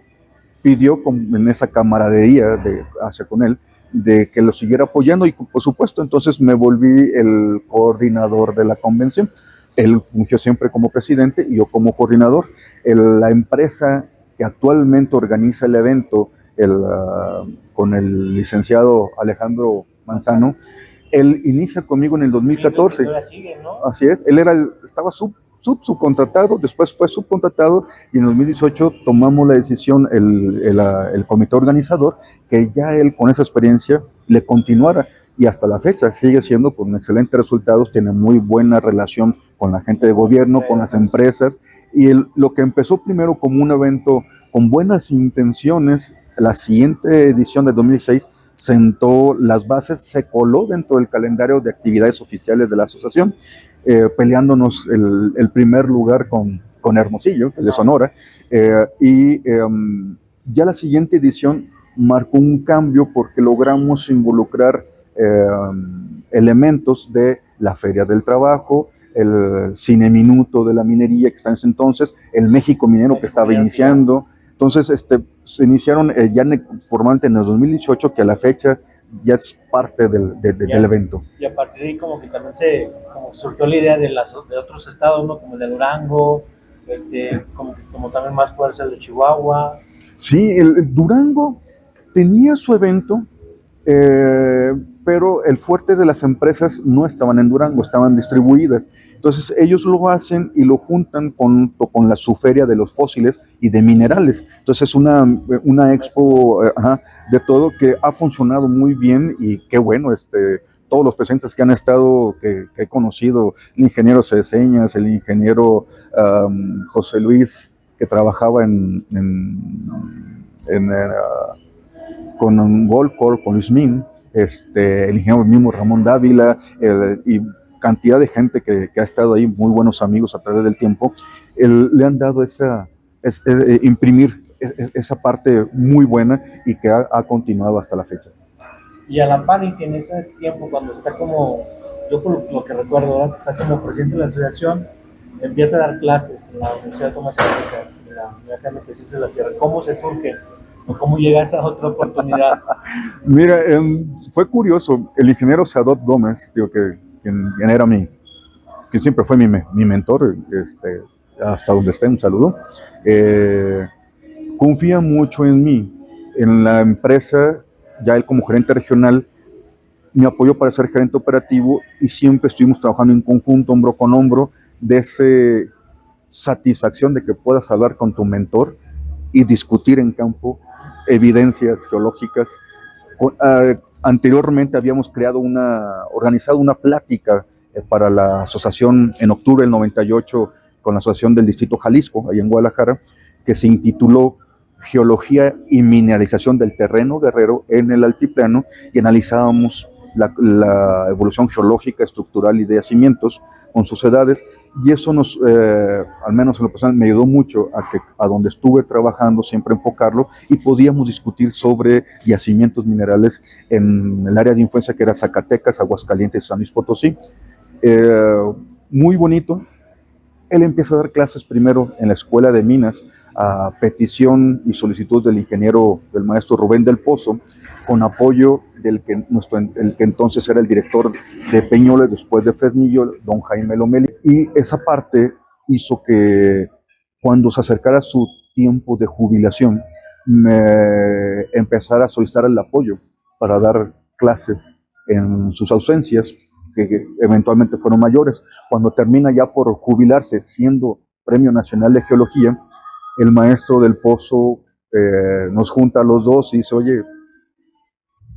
pidió en esa camaradería hacia con él, de que lo siguiera apoyando y por supuesto, entonces me volví el coordinador de la convención. Él fungió siempre como presidente y yo como coordinador. La empresa que actualmente organiza el evento, con el licenciado Alejandro Manzano, él inicia conmigo en el 2014. Sigue, ¿no? Así es, él estaba subcontratado, después fue subcontratado y en 2018 tomamos la decisión, el comité organizador, que ya él con esa experiencia le continuara y hasta la fecha sigue siendo con excelentes resultados, tiene muy buena relación con la gente de gobierno, con las empresas y lo que empezó primero como un evento con buenas intenciones, la siguiente edición de 2006 sentó las bases, se coló dentro del calendario de actividades oficiales de la asociación, peleándonos el primer lugar con Hermosillo, el de Sonora, ya la siguiente edición marcó un cambio porque logramos involucrar elementos de la Feria del Trabajo, el Cine Minuto de la minería que está en ese entonces, el México Minero que estaba iniciando. Entonces, se iniciaron ya formalmente en el 2018, que a la fecha ya es parte del evento. Y a partir de ahí como que también surgió la idea de otros estados, ¿no? Como el de Durango, como también más fuerza el de Chihuahua. Sí, el Durango tenía su evento, pero el fuerte de las empresas no estaban en Durango, estaban distribuidas. Entonces ellos lo hacen y lo juntan con su feria de los fósiles y de minerales. Entonces es una expo de todo que ha funcionado muy bien y qué bueno, todos los presentes que han estado, que he conocido, el ingeniero Cedeñas, el ingeniero José Luis, que trabajaba con Goldcorp, con Luis Min, el ingeniero mismo Ramón Dávila, y cantidad de gente que ha estado ahí, muy buenos amigos a través del tiempo, le han dado imprimir esa parte muy buena y que ha continuado hasta la fecha. Y a la par, en ese tiempo, cuando está yo por lo que recuerdo, ¿verdad? Está como presidente de la asociación, empieza a dar clases en la Universidad de Tomás Cárdenas, en la Universidad de Ciencias de la Tierra. ¿Cómo se surge? ¿Cómo llega esa otra oportunidad? Mira, fue curioso. El ingeniero Sadot Gómez, quien era quien siempre fue mi mentor, hasta donde esté, un saludo, confía mucho en mí, en la empresa. Ya él como gerente regional me apoyó para ser gerente operativo y siempre estuvimos trabajando en conjunto, hombro con hombro, de esa satisfacción de que puedas hablar con tu mentor y discutir en campo evidencias geológicas. Anteriormente habíamos organizado una plática para la asociación en octubre del 98 con la Asociación del Distrito Jalisco, ahí en Guadalajara, que se intituló Geología y Mineralización del Terreno Guerrero en el Altiplano, y analizábamos la evolución geológica, estructural y de yacimientos con sus edades, y eso nos, al menos en lo personal, me ayudó mucho a donde estuve trabajando, siempre enfocarlo, y podíamos discutir sobre yacimientos minerales en el área de influencia que era Zacatecas, Aguascalientes y San Luis Potosí. Muy bonito. Él empieza a dar clases primero en la Escuela de Minas, a petición y solicitud del del maestro Rubén del Pozo, con apoyo el que entonces era el director de Peñoles, después de Fresnillo, don Jaime Lomelí. Y esa parte hizo que cuando se acercara su tiempo de jubilación, me empezara a solicitar el apoyo para dar clases en sus ausencias, que eventualmente fueron mayores. Cuando termina ya por jubilarse, siendo Premio Nacional de Geología, el maestro del Pozo nos junta a los dos y dice, oye,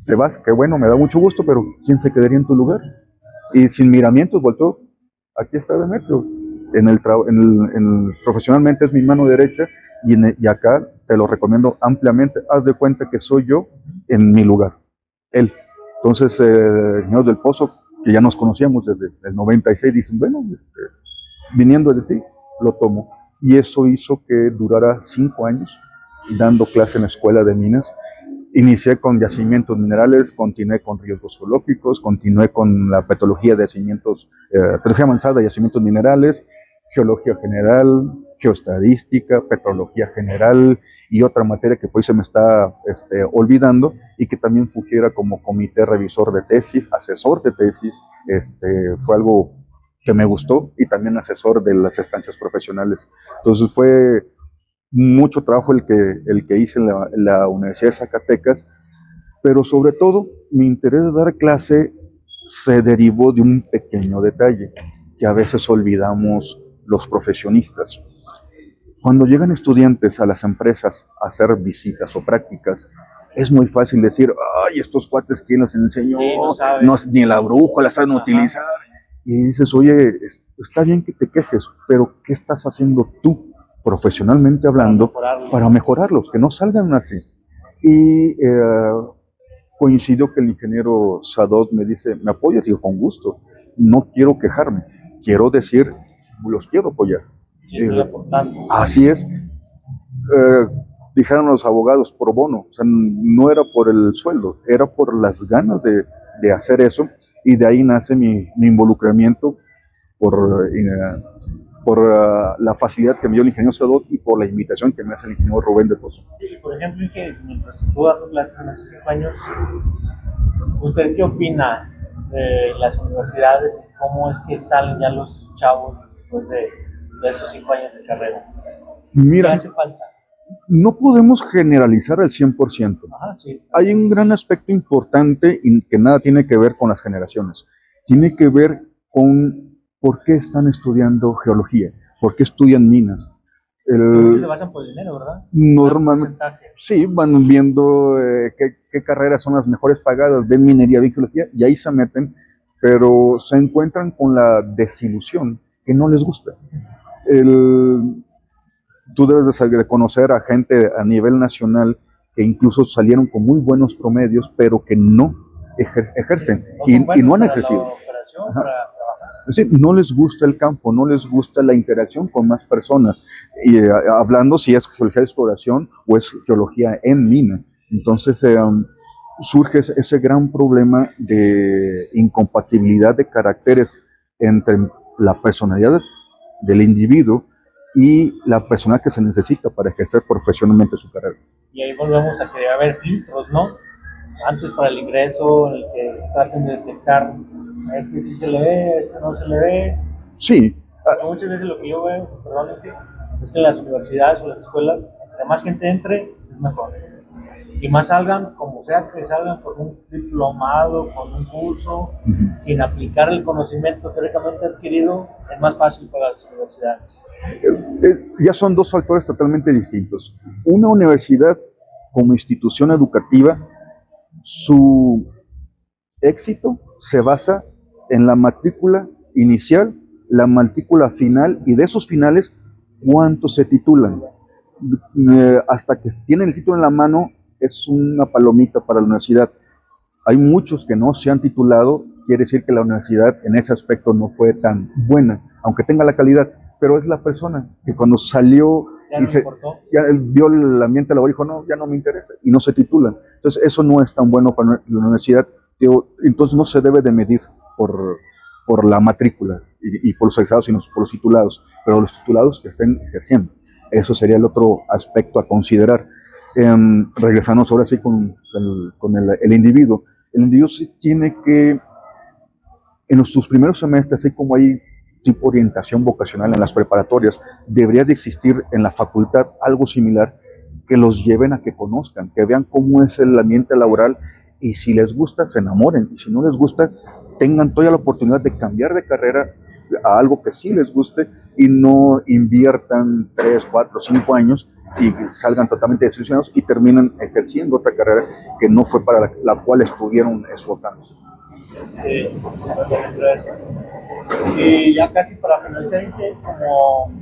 te vas, qué bueno, me da mucho gusto, pero ¿quién se quedaría en tu lugar? Y sin miramientos volteó, aquí está Demetrio, profesionalmente es mi mano derecha, y acá te lo recomiendo ampliamente, haz de cuenta que soy yo en mi lugar, él. Entonces, señor del Pozo, que ya nos conocíamos desde el 96, dicen, bueno, viniendo de ti, lo tomo. Y eso hizo que durara 5 años dando clase en la Escuela de Minas. Inicié con yacimientos minerales, continué con riesgos geológicos, continué con la petrología de yacimientos, petrología avanzada de yacimientos minerales, geología general, geoestadística, petrología general y otra materia que pues se me está olvidando, y que también fungiera como comité revisor de tesis, asesor de tesis. Fue algo que me gustó, y también asesor de las estancias profesionales. Entonces fue mucho trabajo el que hice en la Universidad de Zacatecas, pero sobre todo mi interés de dar clase se derivó de un pequeño detalle que a veces olvidamos los profesionistas. Cuando llegan estudiantes a las empresas a hacer visitas o prácticas, es muy fácil decir, ay, estos cuates, ¿quién los enseñó? Sí, no, ni la brújula saben utilizar. Y dices, oye, está bien que te quejes, pero ¿qué estás haciendo tú, profesionalmente hablando, para mejorarlos, que no salgan así? Y coincidió que el ingeniero Sadot me dice, ¿me apoyas? Digo, con gusto. No quiero quejarme, quiero decir, los quiero apoyar. Sí, estoy aportando. Así es. Dijeron los abogados pro bono, o sea, no era por el sueldo, era por las ganas de hacer eso, y de ahí nace mi involucramiento por la facilidad que me dio el ingeniero Sadot y por la invitación que me hace el ingeniero Rubén del Pozo. Y por ejemplo, que mientras estuvo dando clases en esos 5 años, ¿usted qué opina de las universidades? ¿Cómo es que salen ya los chavos después de esos 5 años de carrera? Mira, ¿Qué hace falta? No podemos generalizar al 100%. Ajá, sí. Hay un gran aspecto importante y que nada tiene que ver con las generaciones. Tiene que ver con por qué están estudiando geología, por qué estudian minas. Muchos se basan por el dinero, ¿verdad? Normalmente, sí, van viendo qué carreras son las mejores pagadas, ven minería, ven geología, y ahí se meten, pero se encuentran con la desilusión que no les gusta. Tú debes de conocer a gente a nivel nacional que incluso salieron con muy buenos promedios, pero que no ejercen, y no han ejercido. Es decir, no les gusta el campo, no les gusta la interacción con más personas, y hablando si es geología de exploración o es geología en mina. Entonces surge ese gran problema de incompatibilidad de caracteres entre la personalidad del individuo y la persona que se necesita para ejercer profesionalmente su carrera. Y ahí volvemos a que debe haber filtros, ¿no? Antes para el ingreso, el que traten de detectar, a este sí se le ve, a este no se le ve. Sí. Porque muchas veces lo que yo veo, perdónenme, es que en las universidades o las escuelas, entre más gente entre, es mejor. Y más salgan, como sea que salgan con un diplomado, con un curso, sin aplicar el conocimiento teóricamente adquirido, es más fácil para las universidades. Ya son dos factores totalmente distintos. Una universidad como institución educativa, su éxito se basa en la matrícula inicial, la matrícula final, y de esos finales, ¿cuántos se titulan? Hasta que tienen el título en la mano, es una palomita para la universidad. Hay muchos que no se han titulado, quiere decir que la universidad en ese aspecto no fue tan buena, aunque tenga la calidad, pero es la persona que cuando salió Ya no ya vio el ambiente laboral y dijo, no, ya no me interesa, y no se titulan. Entonces eso no es tan bueno para la universidad, entonces no se debe de medir por la matrícula y por los egresados, sino por los titulados, pero los titulados que estén ejerciendo. Eso sería el otro aspecto a considerar. Regresando ahora sí con el individuo. El individuo sí tiene que, en sus primeros semestres, así como hay tipo orientación vocacional en las preparatorias, debería de existir en la facultad algo similar que los lleven a que conozcan, que vean cómo es el ambiente laboral y si les gusta, se enamoren, y si no les gusta, tengan toda la oportunidad de cambiar de carrera a algo que sí les guste y no inviertan 3, 4, 5 años y salgan totalmente desilusionados y terminan ejerciendo otra carrera que no fue para la cual estuvieron esforzando. Sí, ejemplo eso. Y ya casi para finalizar, como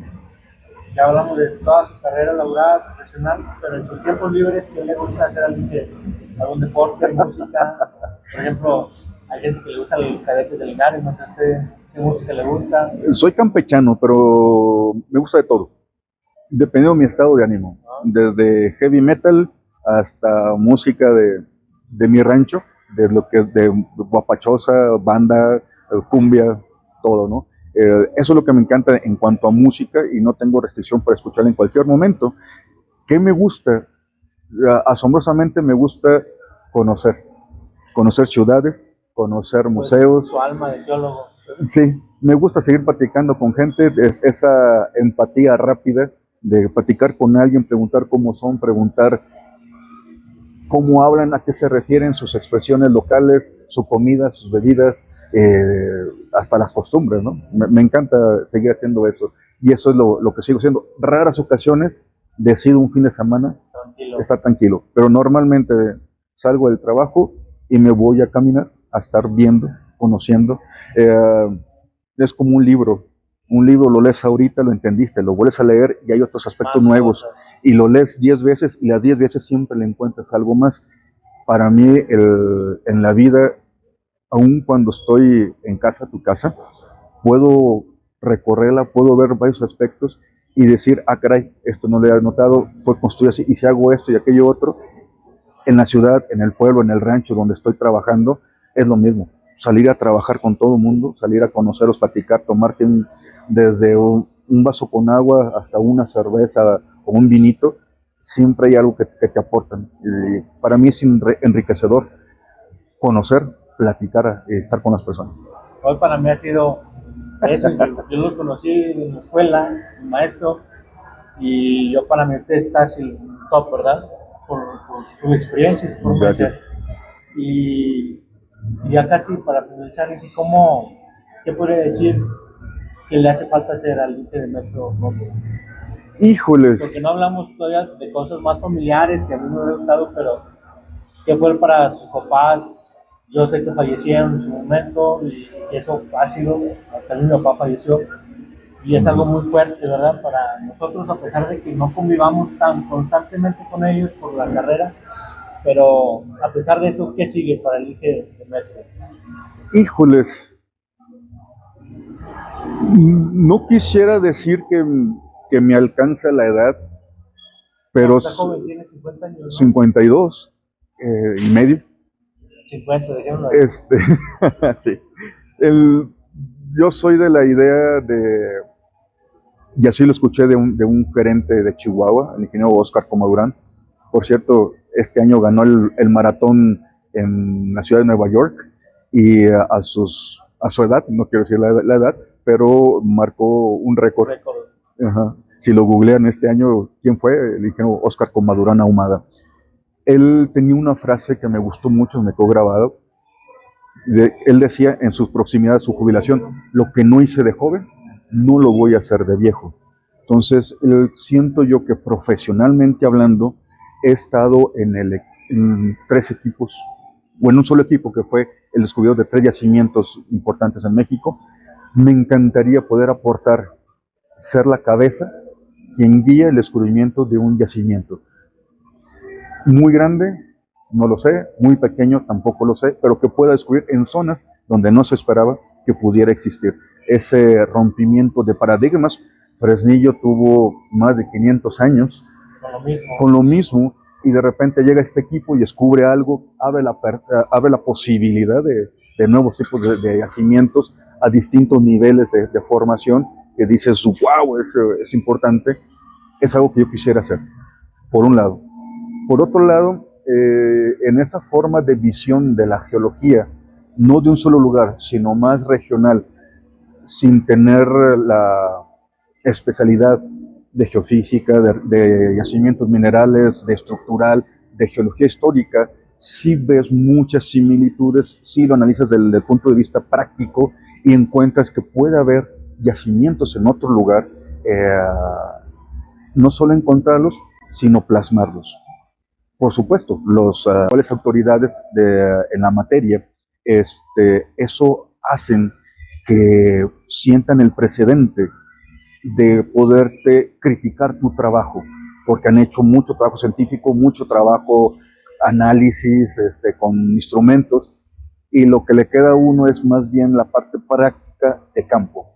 ya hablamos de toda su carrera laboral, profesional, pero en sus tiempos libres, ¿qué le gusta hacer? ¿Algún deporte, música? Por ejemplo, hay gente que le gusta los cadetes de Linares, no sé qué música le gusta. Soy campechano, pero me gusta de todo, dependiendo de mi estado de ánimo, desde heavy metal hasta música de mi rancho, de lo que es de guapachosa, banda, cumbia, todo, ¿no? Eso es lo que me encanta en cuanto a música y no tengo restricción para escucharla en cualquier momento. ¿Qué me gusta? Asombrosamente me gusta conocer ciudades, conocer museos. Su alma de teólogo. Sí, me gusta seguir platicando con gente, esa empatía rápida de platicar con alguien, preguntar cómo son, preguntar cómo hablan, a qué se refieren, sus expresiones locales, su comida, sus bebidas, hasta las costumbres, ¿no? Me encanta seguir haciendo eso. Y eso es lo que sigo haciendo. Raras ocasiones decido un fin de semana estar tranquilo, pero normalmente salgo del trabajo y me voy a caminar, a estar viendo, conociendo. Es como un libro. Un libro lo lees ahorita, lo entendiste, lo vuelves a leer y hay otros aspectos más nuevos. Cosas. Y lo lees 10 veces y las 10 veces siempre le encuentras algo más. Para mí, en la vida, aun cuando estoy en casa, tu casa, puedo recorrerla, puedo ver varios aspectos y decir, ah, caray, esto no lo había notado, fue construido así, y si hago esto y aquello otro, en la ciudad, en el pueblo, en el rancho donde estoy trabajando, es lo mismo. Salir a trabajar con todo el mundo, salir a conocerlos, platicar, tomarte desde un vaso con agua hasta una cerveza o un vinito, siempre hay algo que te aportan. Y para mí es enriquecedor conocer, platicar, estar con las personas. Hoy para mí ha sido eso. Yo lo conocí en la escuela, el maestro, y yo para mí usted está así top, ¿verdad? Por su experiencia y su forma de ser. Y ya casi para finalizar, ¿qué podría decir que le hace falta hacer al límite de Metro Rojo? Híjoles. Porque no hablamos todavía de cosas más familiares que a mí me hubiera gustado, pero ¿qué fue para sus papás? Yo sé que fallecieron en su momento y eso ha sido, también mi papá falleció y es algo muy fuerte, ¿verdad? Para nosotros, a pesar de que no convivamos tan constantemente con ellos por la carrera, pero a pesar de eso, ¿qué sigue para el IGE de Metro? Híjoles. No quisiera decir que me alcanza la edad, pero... Está joven, tiene 50 años, ¿no? 52 y medio. 50, dejémoslo. Sí. Yo soy de la idea y así lo escuché de un gerente de Chihuahua, el ingeniero Oscar Comadurán. Por cierto, este año ganó el maratón en la ciudad de Nueva York y a su edad, no quiero decir la edad, pero marcó un récord. Ajá. Si lo googlean este año, ¿quién fue? El ingeniero Oscar Comadurán Ahumada. Él tenía una frase que me gustó mucho, me quedó grabado. Él decía en sus proximidades de su jubilación, lo que no hice de joven, no lo voy a hacer de viejo. Entonces, siento yo que profesionalmente hablando, he estado en 3 equipos, o en un solo equipo que fue el descubrimiento de 3 yacimientos importantes en México. Me encantaría poder aportar, ser la cabeza, quien guía el descubrimiento de un yacimiento muy grande, no lo sé, muy pequeño, tampoco lo sé, pero que pueda descubrir en zonas donde no se esperaba que pudiera existir. Ese rompimiento de paradigmas, Fresnillo tuvo más de 500 años con lo mismo, y de repente llega este equipo y descubre algo, abre la posibilidad de nuevos tipos de yacimientos a distintos niveles de formación, que dices, wow, es importante, es algo que yo quisiera hacer, por un lado. Por otro lado, en esa forma de visión de la geología, no de un solo lugar, sino más regional, sin tener la especialidad de geofísica, de yacimientos minerales, de estructural, de geología histórica, sí ves muchas similitudes, sí lo analizas desde el punto de vista práctico y encuentras que puede haber yacimientos en otro lugar, no solo encontrarlos, sino plasmarlos. Por supuesto, las actuales autoridades en la materia, eso hacen que sientan el precedente de poderte criticar tu trabajo, porque han hecho mucho trabajo científico, mucho trabajo, análisis con instrumentos, y lo que le queda a uno es más bien la parte práctica de campo.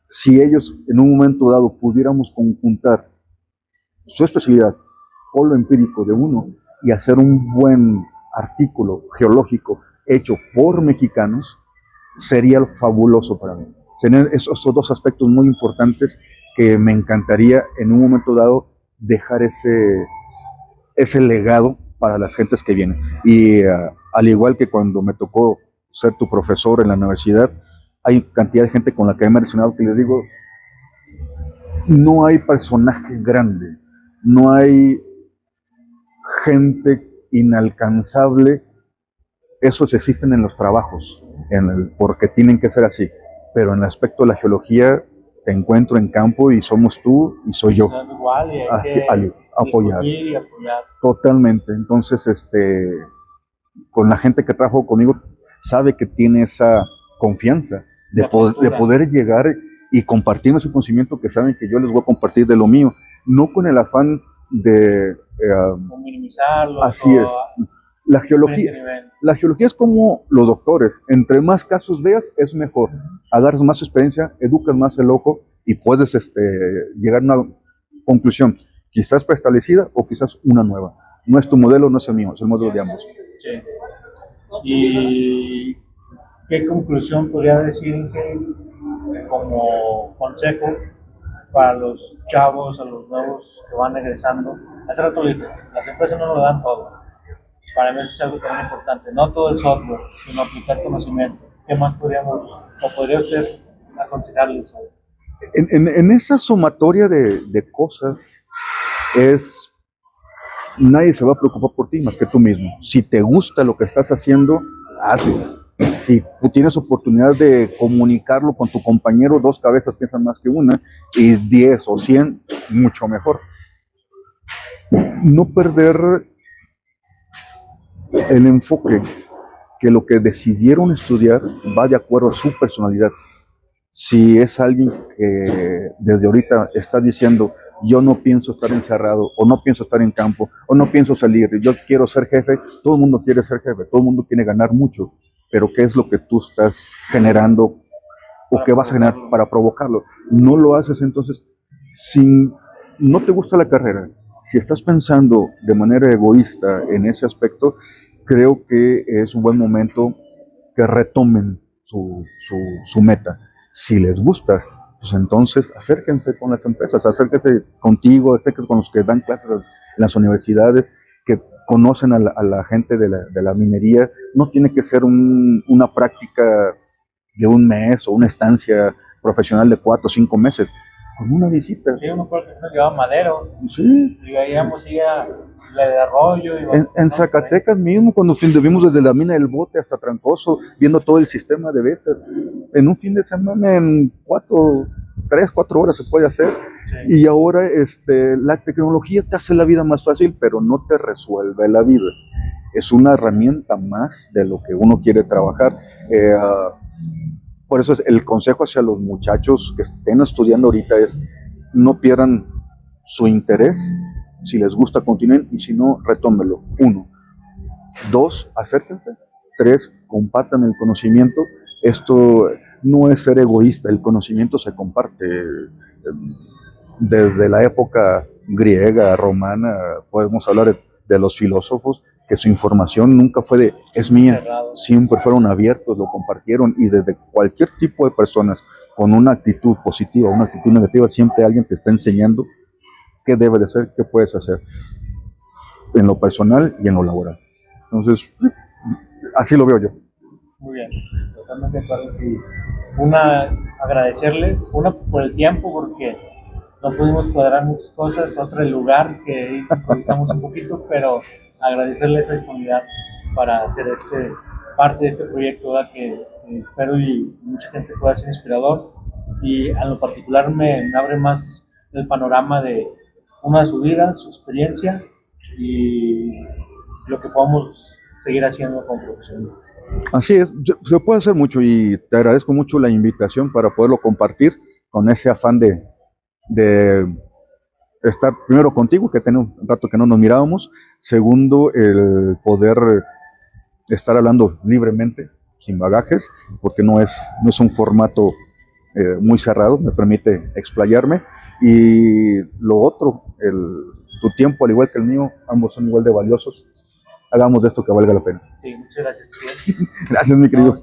Si ellos en un momento dado pudiéramos conjuntar su especialidad con lo empírico de uno y hacer un buen artículo geológico hecho por mexicanos, sería fabuloso para mí. Serían esos dos aspectos muy importantes que me encantaría en un momento dado dejar ese legado para las gentes que vienen. Y al igual que cuando me tocó ser tu profesor en la universidad, hay cantidad de gente con la que he mencionado que les digo, no hay personaje grande, no hay gente inalcanzable, esos existen en los trabajos, porque tienen que ser así, pero en el aspecto de la geología te encuentro en campo y somos tú y soy yo. Igual, y Así, apoyar. y apoyar. Totalmente. Entonces, con la gente que trabaja conmigo, sabe que tiene esa confianza de poder llegar y compartirme su conocimiento, que saben que yo les voy a compartir de lo mío, no con el afán de minimizarlos. Así es. La geología es como los doctores. Entre más casos veas, es mejor. Agarras más experiencia, educas más el ojo y puedes llegar a una conclusión, quizás preestablecida o quizás una nueva. No es tu modelo, no es el mío, es el modelo de ambos. Sí. ¿Y qué conclusión podría decir como consejo para los chavos, a los nuevos que van egresando? Hace rato dije, las empresas no lo dan todo. Para mí eso es algo tan importante. No todo el software, sino aplicar conocimiento. ¿Qué más podría usted aconsejarles? En esa sumatoria de cosas, nadie se va a preocupar por ti más que tú mismo. Si te gusta lo que estás haciendo, hazlo. Si tú tienes oportunidad de comunicarlo con tu compañero, dos cabezas piensan más que una, y 10 o 100, mucho mejor. No perder el enfoque, que lo que decidieron estudiar va de acuerdo a su personalidad. Si es alguien que desde ahorita está diciendo, yo no pienso estar encerrado, o no pienso estar en campo, o no pienso salir, yo quiero ser jefe, todo el mundo quiere ser jefe, todo el mundo quiere ganar mucho, pero ¿qué es lo que tú estás generando o qué vas a generar para provocarlo? No lo haces. Entonces, si no te gusta la carrera, si estás pensando de manera egoísta en ese aspecto, creo que es un buen momento que retomen su meta. Si les gusta, pues entonces acérquense con las empresas, acérquense contigo, acérquense con los que dan clases en las universidades, que conocen a la gente de la minería. No tiene que ser una práctica de un mes o una estancia profesional de 4 o 5 meses. Con una visita. Sí, uno porque nos llevaba Madero. Sí. Y íbamos a la de Arroyo. En Zacatecas mismo, cuando vimos desde la mina del Bote hasta Trancoso, viendo todo el sistema de vetas. En un fin de semana, en 3, 4 horas se puede hacer. Sí. Y ahora la tecnología te hace la vida más fácil, pero no te resuelve la vida. Es una herramienta más de lo que uno quiere trabajar. Por eso el consejo hacia los muchachos que estén estudiando ahorita es no pierdan su interés. Si les gusta, continúen, y si no, retómenlo. 1, 2, acérquense. 3, compartan el conocimiento. Esto no es ser egoísta, el conocimiento se comparte. Desde la época griega, romana, podemos hablar de los filósofos, que su información nunca fue de, es mía, siempre fueron abiertos, lo compartieron, y desde cualquier tipo de personas, con una actitud positiva, una actitud negativa, siempre alguien te está enseñando qué debe de ser, qué puedes hacer, en lo personal y en lo laboral. Entonces, así lo veo yo. Muy bien, totalmente de acuerdo. Y agradecerle, por el tiempo, porque no pudimos cuadrar muchas cosas, otro el lugar que improvisamos un poquito, pero agradecerle esa disponibilidad para hacer parte de este proyecto, ¿verdad? Que espero y mucha gente pueda ser inspirador, y a lo particular me abre más el panorama de una de su vida, su experiencia y lo que podamos seguir haciendo como profesionistas. Así es, se puede hacer mucho, y te agradezco mucho la invitación para poderlo compartir con ese afán de estar primero contigo, que tenemos un rato que no nos mirábamos. Segundo, el poder estar hablando libremente, sin bagajes, porque no es un formato muy cerrado, me permite explayarme. Y lo otro, tu tiempo, al igual que el mío, ambos son igual de valiosos. Hagamos de esto que valga la pena. Sí, muchas gracias. Gracias, mi querido.